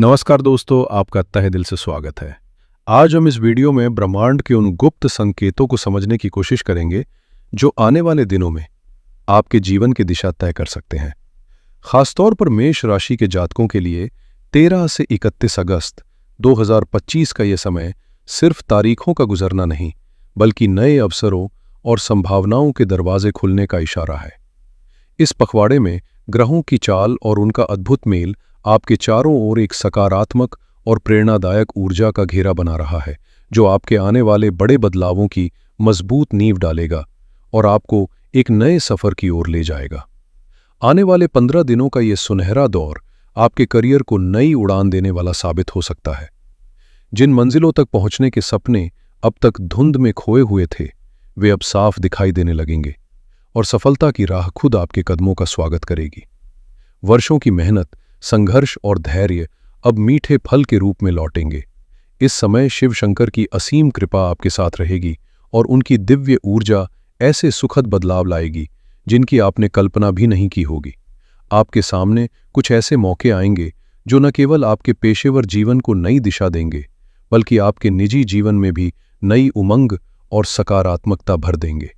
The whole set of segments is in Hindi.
नमस्कार दोस्तों, आपका तहे दिल से स्वागत है। आज हम इस वीडियो में ब्रह्मांड के उन गुप्त संकेतों को समझने की कोशिश करेंगे जो आने वाले दिनों में आपके जीवन की दिशा तय कर सकते हैं। खासतौर पर मेष राशि के जातकों के लिए 13 से 31 अगस्त 2025 का यह समय सिर्फ तारीखों का गुजरना नहीं, बल्कि नए अवसरों और संभावनाओं के दरवाजे खुलने का इशारा है। इस पखवाड़े में ग्रहों की चाल और उनका अद्भुत मेल आपके चारों ओर एक सकारात्मक और प्रेरणादायक ऊर्जा का घेरा बना रहा है, जो आपके आने वाले बड़े बदलावों की मजबूत नींव डालेगा और आपको एक नए सफर की ओर ले जाएगा। आने वाले 15 दिनों का यह सुनहरा दौर आपके करियर को नई उड़ान देने वाला साबित हो सकता है। जिन मंजिलों तक पहुंचने के सपने अब तक धुंध में खोए हुए थे, वे अब साफ दिखाई देने लगेंगे और सफलता की राह खुद आपके कदमों का स्वागत करेगी। वर्षों की मेहनत, संघर्ष और धैर्य अब मीठे फल के रूप में लौटेंगे। इस समय शिव शंकर की असीम कृपा आपके साथ रहेगी और उनकी दिव्य ऊर्जा ऐसे सुखद बदलाव लाएगी जिनकी आपने कल्पना भी नहीं की होगी। आपके सामने कुछ ऐसे मौके आएंगे जो न केवल आपके पेशेवर जीवन को नई दिशा देंगे, बल्कि आपके निजी जीवन में भी नई उमंग और सकारात्मकता भर देंगे।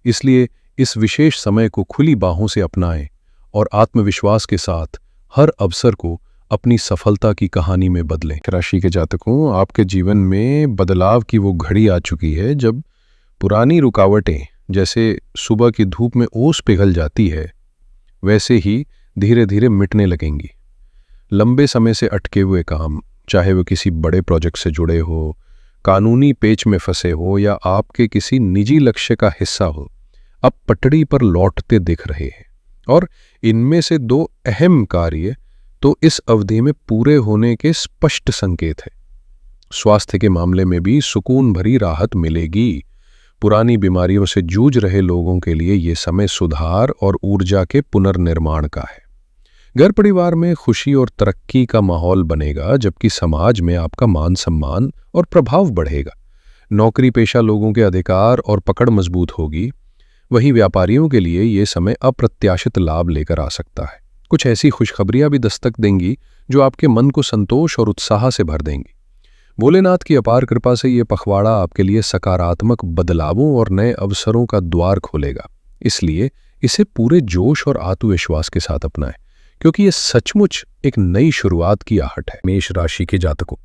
इसलिए इस विशेष समय को खुली बाहों से अपनाएं और आत्मविश्वास के साथ हर अवसर को अपनी सफलता की कहानी में बदलें। राशि के जातकों, आपके जीवन में बदलाव की वो घड़ी आ चुकी है जब पुरानी रुकावटें जैसे सुबह की धूप में ओस पिघल जाती है, वैसे ही धीरे धीरे मिटने लगेंगी। लंबे समय से अटके हुए काम, चाहे वो किसी बड़े प्रोजेक्ट से जुड़े हो, कानूनी पेच में फंसे हो या आपके किसी निजी लक्ष्य का हिस्सा हो, अब पटड़ी पर लौटते दिख रहे हैं। और इनमें से 2 अहम कार्य तो इस अवधि में पूरे होने के स्पष्ट संकेत हैं। स्वास्थ्य के मामले में भी सुकून भरी राहत मिलेगी। पुरानी बीमारियों से जूझ रहे लोगों के लिए ये समय सुधार और ऊर्जा के पुनर्निर्माण का है। घर परिवार में खुशी और तरक्की का माहौल बनेगा, जबकि समाज में आपका मान सम्मान और प्रभाव बढ़ेगा। नौकरी पेशा लोगों के अधिकार और पकड़ मजबूत होगी। वहीं व्यापारियों के लिए ये समय अप्रत्याशित लाभ लेकर आ सकता है। कुछ ऐसी खुशखबरियां भी दस्तक देंगी जो आपके मन को संतोष और उत्साह से भर देंगी। भोलेनाथ की अपार कृपा से ये पखवाड़ा आपके लिए सकारात्मक बदलावों और नए अवसरों का द्वार खोलेगा। इसलिए इसे पूरे जोश और आत्मविश्वास के साथ अपनाएं, क्योंकि ये सचमुच एक नई शुरुआत की आहट है। मेष राशि के जातकों,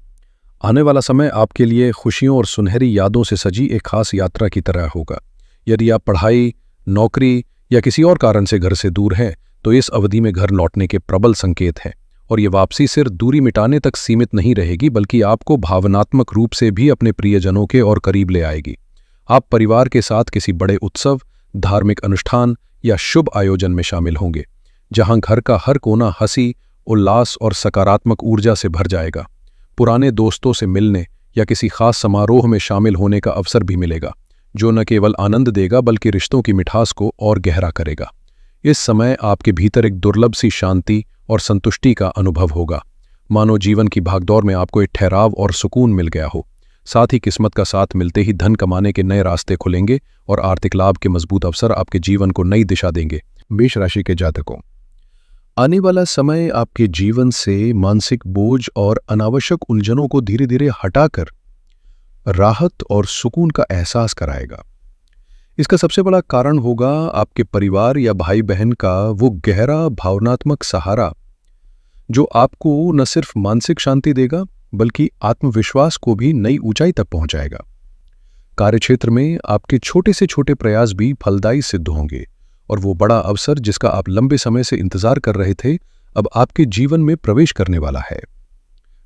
आने वाला समय आपके लिए खुशियों और सुनहरी यादों से सजी एक खास यात्रा की तरह होगा। यदि आप पढ़ाई, नौकरी या किसी और कारण से घर से दूर हैं, तो इस अवधि में घर लौटने के प्रबल संकेत हैं। और ये वापसी सिर्फ दूरी मिटाने तक सीमित नहीं रहेगी, बल्कि आपको भावनात्मक रूप से भी अपने प्रियजनों के और करीब ले आएगी। आप परिवार के साथ किसी बड़े उत्सव, धार्मिक अनुष्ठान या शुभ आयोजन में शामिल होंगे, जहां घर का हर कोना हंसी, उल्लास और सकारात्मक ऊर्जा से भर जाएगा। पुराने दोस्तों से मिलने या किसी खास समारोह में शामिल होने का अवसर भी मिलेगा, जो न केवल आनंद देगा बल्कि रिश्तों की मिठास को और गहरा करेगा। इस समय आपके भीतर एक दुर्लभ सी शांति और संतुष्टि का अनुभव होगा, मानो जीवन की भागदौड़ में आपको एक ठहराव और सुकून मिल गया हो। साथ ही किस्मत का साथ मिलते ही धन कमाने के नए रास्ते खुलेंगे और आर्थिक लाभ के मजबूत अवसर आपके जीवन को नई दिशा देंगे। मेष राशि के जातकों, आने वाला समय आपके जीवन से मानसिक बोझ और अनावश्यक उलझनों को धीरे धीरे हटाकर राहत और सुकून का एहसास कराएगा। इसका सबसे बड़ा कारण होगा आपके परिवार या भाई बहन का वो गहरा भावनात्मक सहारा, जो आपको न सिर्फ मानसिक शांति देगा बल्कि आत्मविश्वास को भी नई ऊंचाई तक पहुंचाएगा। कार्यक्षेत्र में आपके छोटे से छोटे प्रयास भी फलदायी सिद्ध होंगे और वो बड़ा अवसर जिसका आप लंबे समय से इंतजार कर रहे थे, अब आपके जीवन में प्रवेश करने वाला है।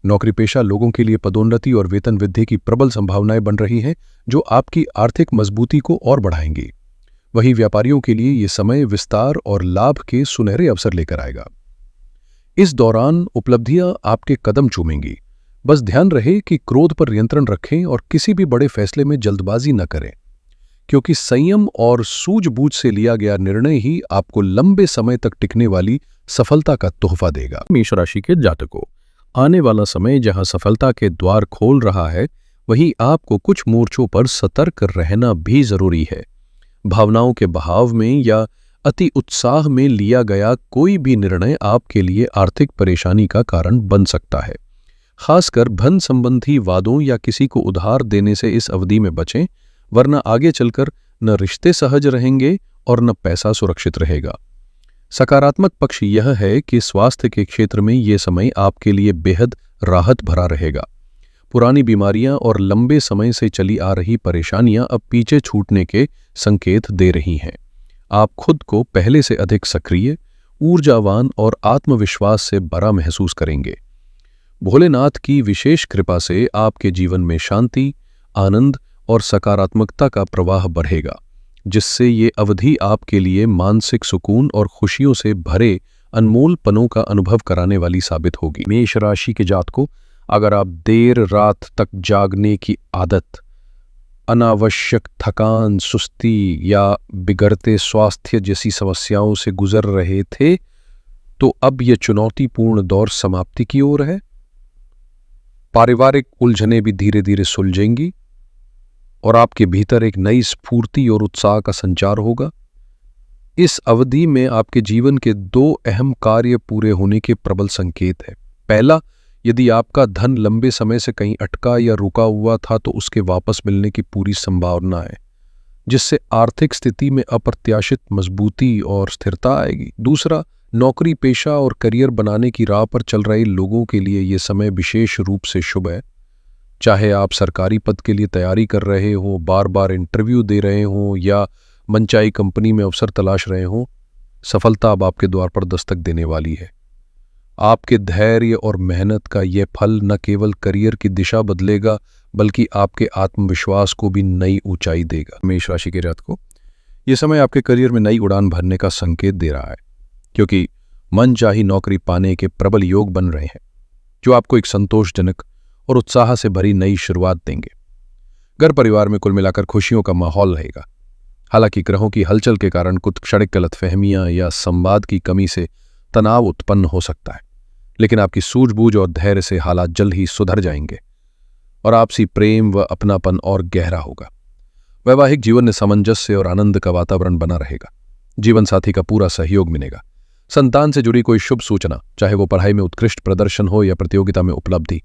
नौकरी पेशा लोगों के लिए पदोन्नति और वेतन वृद्धि की प्रबल संभावनाएं बन रही हैं, जो आपकी आर्थिक मजबूती को और बढ़ाएंगी। वहीं व्यापारियों के लिए ये समय विस्तार और लाभ के सुनहरे अवसर लेकर आएगा। इस दौरान उपलब्धियां आपके कदम चूमेंगी। बस ध्यान रहे कि क्रोध पर नियंत्रण रखें और किसी भी बड़े फैसले में जल्दबाजी न करें, क्योंकि संयम और सूझबूझ से लिया गया निर्णय ही आपको लंबे समय तक टिकने वाली सफलता का तोहफा देगा। मेष राशि के जातकों, आने वाला समय जहां सफलता के द्वार खोल रहा है, वहीं आपको कुछ मोर्चों पर सतर्क रहना भी जरूरी है। भावनाओं के बहाव में या अति उत्साह में लिया गया कोई भी निर्णय आपके लिए आर्थिक परेशानी का कारण बन सकता है। खासकर धन संबंधी वादों या किसी को उधार देने से इस अवधि में बचें, वरना आगे चलकर न रिश्ते सहज रहेंगे और न पैसा सुरक्षित रहेगा। सकारात्मक पक्ष यह है कि स्वास्थ्य के क्षेत्र में ये समय आपके लिए बेहद राहत भरा रहेगा। पुरानी बीमारियां और लंबे समय से चली आ रही परेशानियां अब पीछे छूटने के संकेत दे रही हैं। आप खुद को पहले से अधिक सक्रिय, ऊर्जावान और आत्मविश्वास से भरा महसूस करेंगे। भोलेनाथ की विशेष कृपा से आपके जीवन में शांति, आनंद और सकारात्मकता का प्रवाह बढ़ेगा, जिससे ये अवधि आपके लिए मानसिक सुकून और खुशियों से भरे अनमोल पलों का अनुभव कराने वाली साबित होगी। मेष राशि के जातकों, अगर आप देर रात तक जागने की आदत, अनावश्यक थकान, सुस्ती या बिगड़ते स्वास्थ्य जैसी समस्याओं से गुजर रहे थे, तो अब यह चुनौतीपूर्ण दौर समाप्ति की ओर है। पारिवारिक उलझनें भी धीरे धीरे सुलझेंगी और आपके भीतर एक नई स्फूर्ति और उत्साह का संचार होगा। इस अवधि में आपके जीवन के 2 अहम कार्य पूरे होने के प्रबल संकेत है। पहला, यदि आपका धन लंबे समय से कहीं अटका या रुका हुआ था तो उसके वापस मिलने की पूरी संभावना है, जिससे आर्थिक स्थिति में अप्रत्याशित मजबूती और स्थिरता आएगी। दूसरा, नौकरी पेशा और करियर बनाने की राह पर चल रहे लोगों के लिए ये समय विशेष रूप से शुभ है। चाहे आप सरकारी पद के लिए तैयारी कर रहे हो, बार बार इंटरव्यू दे रहे हो या मनचाही कंपनी में अवसर तलाश रहे हो, सफलता अब आपके द्वार पर दस्तक देने वाली है। आपके धैर्य और मेहनत का यह फल न केवल करियर की दिशा बदलेगा, बल्कि आपके आत्मविश्वास को भी नई ऊंचाई देगा। मेष राशि के जातकों, यह समय आपके करियर में नई उड़ान भरने का संकेत दे रहा है, क्योंकि मनचाही नौकरी पाने के प्रबल योग बन रहे हैं, जो आपको एक संतोषजनक और उत्साह से भरी नई शुरुआत देंगे। घर परिवार में कुल मिलाकर खुशियों का माहौल रहेगा। हालांकि ग्रहों की हलचल के कारण कुछ क्षणिक गलतफहमियां या संवाद की कमी से तनाव उत्पन्न हो सकता है, लेकिन आपकी सूझबूझ और धैर्य से हालात जल्द ही सुधर जाएंगे और आपसी प्रेम व अपनापन और गहरा होगा। वैवाहिक जीवन में सामंजस्य और आनंद का वातावरण बना रहेगा। जीवन साथी का पूरा सहयोग मिलेगा। संतान से जुड़ी कोई शुभ सूचना, चाहे वो पढ़ाई में उत्कृष्ट प्रदर्शन हो या प्रतियोगिता में उपलब्धि,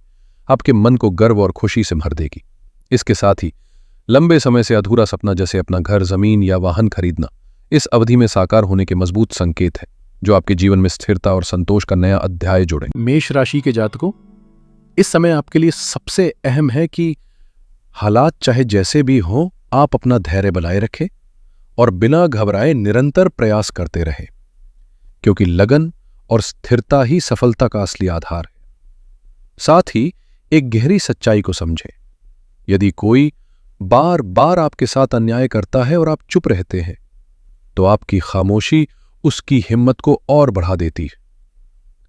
आपके मन को गर्व और खुशी से भर देगी। इसके साथ ही लंबे समय से अधूरा सपना, जैसे अपना घर, जमीन या वाहन खरीदना, इस अवधि में साकार होने के मजबूत संकेत है, जो आपके जीवन में स्थिरता और संतोष का नया अध्याय जोड़ेंगे। मेष राशि के जातकों, इस समय आपके लिए सबसे अहम है कि हालात चाहे जैसे भी हो, आप अपना धैर्य बनाए रखें और बिना घबराए निरंतर प्रयास करते रहें, क्योंकि लगन और स्थिरता ही सफलता का असली आधार है। साथ ही एक गहरी सच्चाई को समझें। यदि कोई बार बार आपके साथ अन्याय करता है और आप चुप रहते हैं, तो आपकी खामोशी उसकी हिम्मत को और बढ़ा देती है।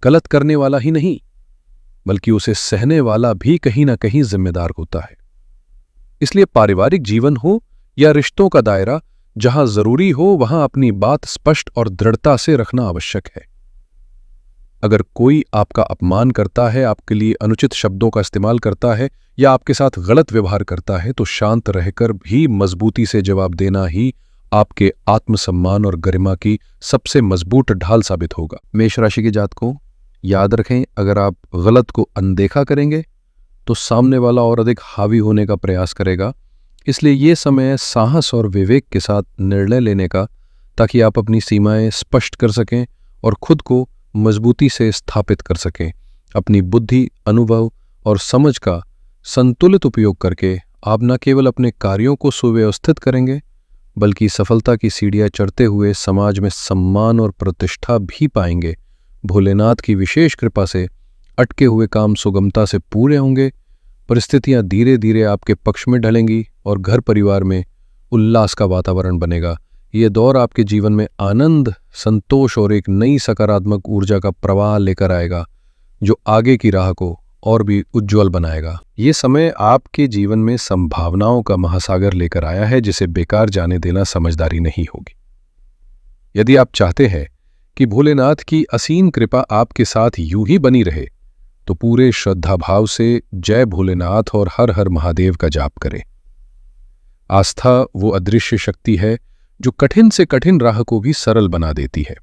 गलत करने वाला ही नहीं, बल्कि उसे सहने वाला भी कहीं ना कहीं जिम्मेदार होता है। इसलिए पारिवारिक जीवन हो या रिश्तों का दायरा, जहां जरूरी हो वहां अपनी बात स्पष्ट और दृढ़ता से रखना आवश्यक है। अगर कोई आपका अपमान करता है, आपके लिए अनुचित शब्दों का इस्तेमाल करता है या आपके साथ गलत व्यवहार करता है, तो शांत रहकर भी मजबूती से जवाब देना ही आपके आत्मसम्मान और गरिमा की सबसे मजबूत ढाल साबित होगा। मेष राशि के जातकों, याद रखें, अगर आप गलत को अनदेखा करेंगे तो सामने वाला और अधिक हावी होने का प्रयास करेगा। इसलिए ये समय साहस और विवेक के साथ निर्णय लेने का, ताकि आप अपनी सीमाएं स्पष्ट कर सकें और खुद को मजबूती से स्थापित कर सकें। अपनी बुद्धि, अनुभव और समझ का संतुलित उपयोग करके आप न केवल अपने कार्यों को सुव्यवस्थित करेंगे, बल्कि सफलता की सीढ़ियां चढ़ते हुए समाज में सम्मान और प्रतिष्ठा भी पाएंगे। भोलेनाथ की विशेष कृपा से अटके हुए काम सुगमता से पूरे होंगे, परिस्थितियां धीरे धीरे आपके पक्ष में ढलेंगी और घर परिवार में उल्लास का वातावरण बनेगा। ये दौर आपके जीवन में आनंद, संतोष और एक नई सकारात्मक ऊर्जा का प्रवाह लेकर आएगा, जो आगे की राह को और भी उज्ज्वल बनाएगा। ये समय आपके जीवन में संभावनाओं का महासागर लेकर आया है, जिसे बेकार जाने देना समझदारी नहीं होगी। यदि आप चाहते हैं कि भोलेनाथ की असीम कृपा आपके साथ यूं ही बनी रहे, तो पूरे श्रद्धाभाव से जय भोलेनाथ और हर हर महादेव का जाप करें। आस्था वो अदृश्य शक्ति है जो कठिन से कठिन राह को भी सरल बना देती है।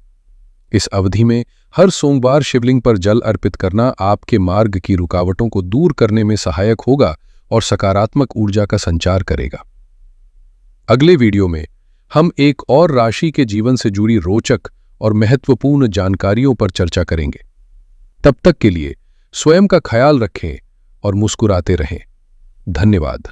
इस अवधि में हर सोमवार शिवलिंग पर जल अर्पित करना आपके मार्ग की रुकावटों को दूर करने में सहायक होगा और सकारात्मक ऊर्जा का संचार करेगा। अगले वीडियो में हम एक और राशि के जीवन से जुड़ी रोचक और महत्वपूर्ण जानकारियों पर चर्चा करेंगे। तब तक के लिए स्वयं का ख्याल रखें और मुस्कुराते रहें। धन्यवाद।